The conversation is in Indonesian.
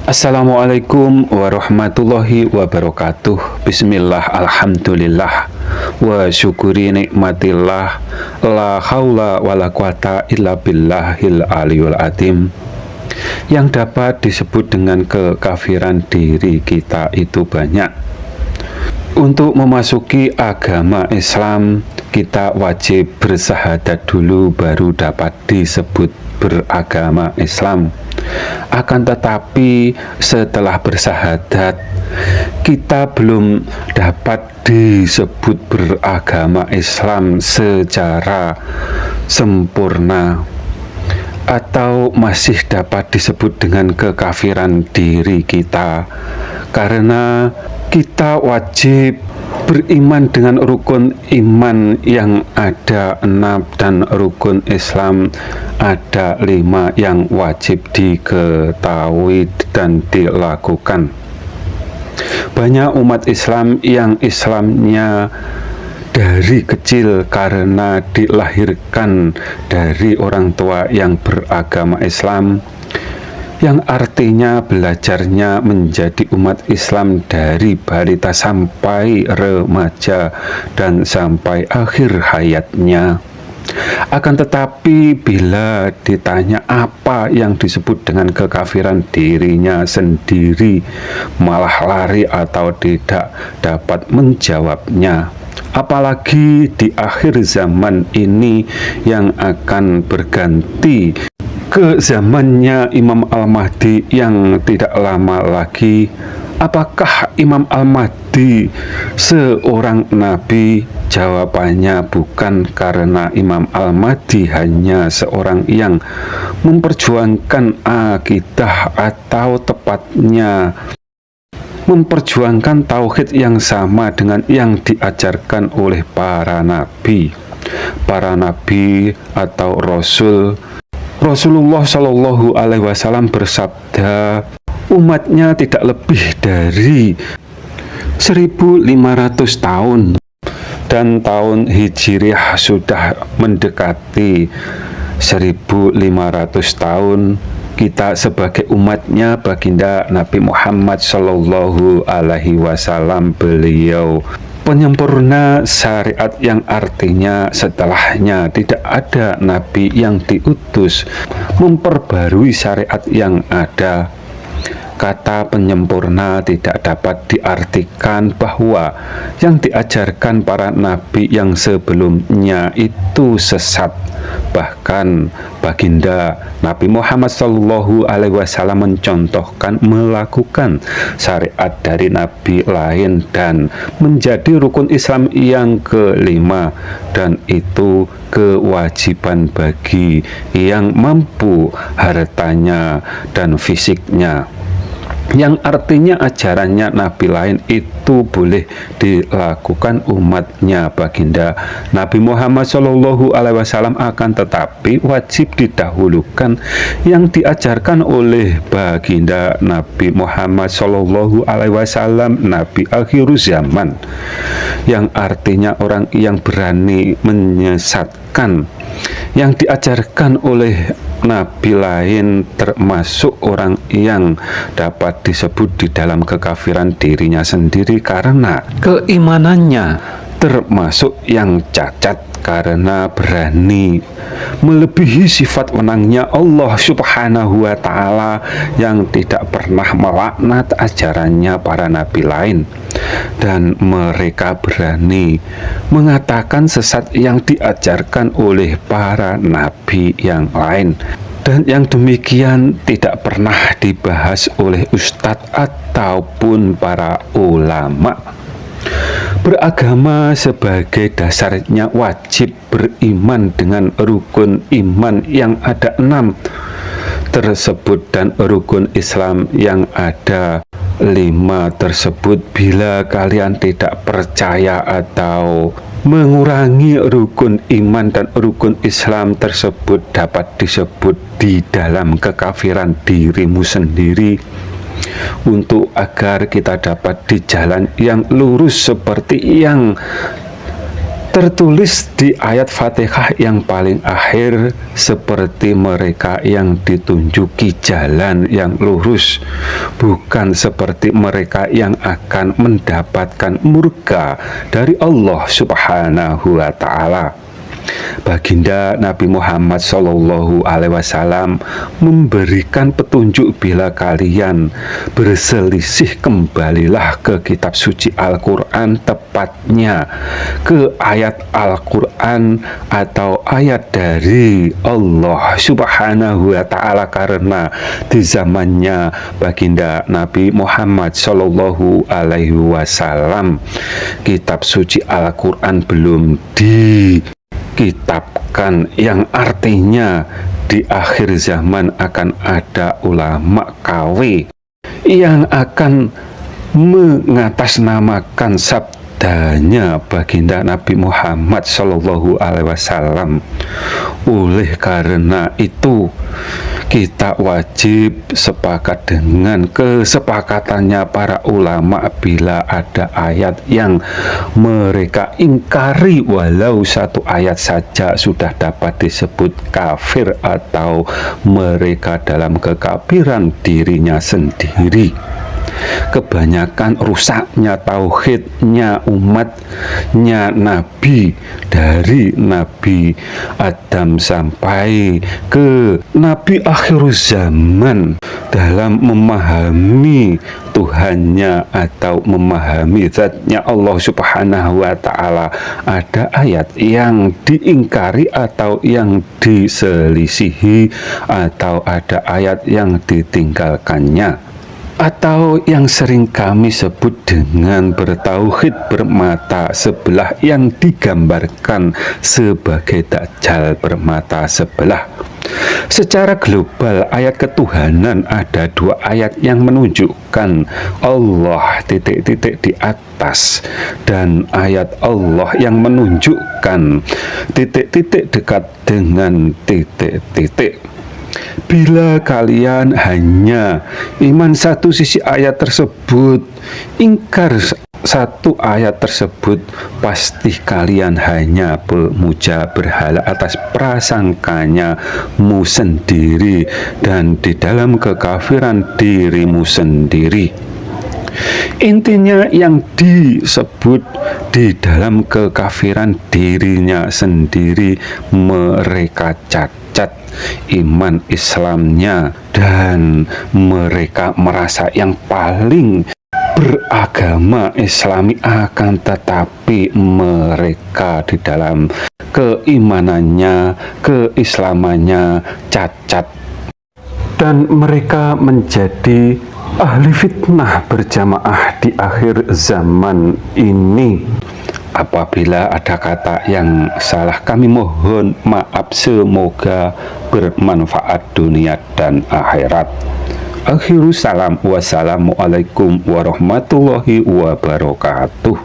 Assalamualaikum warahmatullahi wabarakatuh. Bismillah, alhamdulillah, wa syukuri nikmatillah, la haula wa la quwata illa billahil aliyul azim. Yang dapat disebut dengan kekafiran diri kita itu banyak. Untuk memasuki agama Islam, kita wajib bersyahadat dulu baru dapat disebut beragama Islam. Akan tetapi setelah bersyahadat, kita belum dapat disebut beragama Islam secara sempurna, atau masih dapat disebut dengan kekafiran diri kita, karena kita wajib beriman dengan rukun iman yang ada 6 dan rukun Islam ada 5 yang wajib diketahui dan dilakukan. Banyak umat Islam yang Islamnya dari kecil karena dilahirkan dari orang tua yang beragama Islam, yang artinya belajarnya menjadi umat Islam dari balita sampai remaja dan sampai akhir hayatnya. Akan tetapi bila ditanya apa yang disebut dengan kekafiran dirinya sendiri, malah lari atau tidak dapat menjawabnya. Apalagi di akhir zaman ini yang akan berganti ke zamannya Imam Al-Mahdi yang tidak lama lagi. Apakah Imam Al-Mahdi seorang nabi? Jawabannya bukan, karena Imam Al-Mahdi hanya seorang yang memperjuangkan akidah, atau tepatnya memperjuangkan tauhid yang sama dengan yang diajarkan oleh para nabi. Para nabi atau Rasulullah Shallallahu Alaihi Wasallam bersabda, umatnya tidak lebih dari 1500 tahun, dan tahun Hijriah sudah mendekati 1500 tahun. Kita sebagai umatnya baginda Nabi Muhammad Shallallahu Alaihi Wasallam, beliau penyempurna syariat yang artinya setelahnya tidak ada nabi yang diutus memperbarui syariat yang ada. Kata penyempurna tidak dapat diartikan bahwa yang diajarkan para nabi yang sebelumnya itu sesat. Bahkan baginda Nabi Muhammad Shallallahu Alaihi Wasallam mencontohkan melakukan syariat dari nabi lain dan menjadi rukun Islam yang kelima, dan itu kewajiban bagi yang mampu hartanya dan fisiknya, yang artinya ajarannya nabi lain itu boleh dilakukan umatnya baginda Nabi Muhammad Shallallahu Alaihi Wasallam, akan tetapi wajib didahulukan yang diajarkan oleh baginda Nabi Muhammad Shallallahu Alaihi Wasallam, nabi akhir zaman, yang artinya orang yang berani menyesatkan yang diajarkan oleh nabi lain, termasuk orang yang dapat disebut di dalam kekafiran dirinya sendiri karena keimanannya, termasuk yang cacat karena berani melebihi sifat wenangnya Allah Subhanahu wa Ta'ala yang tidak pernah melaknat ajarannya para nabi lain, dan mereka berani mengatakan sesat yang diajarkan oleh para nabi yang lain, dan yang demikian tidak pernah dibahas oleh ustadz ataupun para ulama. Beragama sebagai dasarnya wajib beriman dengan rukun iman yang ada 6 tersebut dan rukun Islam yang ada 5 tersebut. Bila kalian tidak percaya atau mengurangi rukun iman dan rukun Islam tersebut, dapat disebut di dalam kekafiran dirimu sendiri. Untuk agar kita dapat di jalan yang lurus seperti yang tertulis di ayat Fatihah yang paling akhir, seperti mereka yang ditunjuki jalan yang lurus, bukan seperti mereka yang akan mendapatkan murka dari Allah Subhanahu wa Ta'ala. Baginda Nabi Muhammad SAW memberikan petunjuk, bila kalian berselisih, kembalilah ke kitab suci Al-Quran, tepatnya ke ayat Al-Quran atau ayat dari Allah Subhanahu wa Ta'ala, karena di zamannya Baginda Nabi Muhammad SAW kitab suci Al-Quran belum kitabkan, yang artinya di akhir zaman akan ada ulama KW yang akan mengatasnamakan sabdanya Baginda Nabi Muhammad SAW. Oleh karena itu, kita wajib sepakat dengan kesepakatannya para ulama, bila ada ayat yang mereka ingkari, walau satu ayat saja, sudah dapat disebut kafir atau mereka dalam kekafiran dirinya sendiri. Kebanyakan rusaknya tauhidnya umatnya Nabi, dari Nabi Adam sampai ke Nabi akhir zaman, dalam memahami Tuhannya atau memahami zatnya Allah Subhanahu wa Ta'ala. Ada ayat yang diingkari atau yang diselisihi, atau ada ayat yang ditinggalkannya, atau yang sering kami sebut dengan bertauhid bermata sebelah, yang digambarkan sebagai Dajjal bermata sebelah. Secara global, ayat ketuhanan ada dua ayat yang menunjukkan Allah titik-titik di atas, dan ayat Allah yang menunjukkan titik-titik dekat dengan titik-titik. Bila kalian hanya iman satu sisi ayat tersebut, ingkar satu ayat tersebut, pasti kalian hanya memuja berhala atas prasangkanya mu sendiri, dan di dalam kekafiran dirimu sendiri. Intinya, yang disebut di dalam kekafiran dirinya sendiri, mereka cacat iman Islamnya, dan mereka merasa yang paling beragama Islami, akan tetapi mereka di dalam keimanannya, keislamannya cacat, dan mereka menjadi ahli fitnah berjamaah di akhir zaman ini. Apabila ada kata yang salah, kami mohon maaf. Semoga bermanfaat dunia dan akhirat. Akhiru salam, wassalamualaikum warahmatullahi wabarakatuh.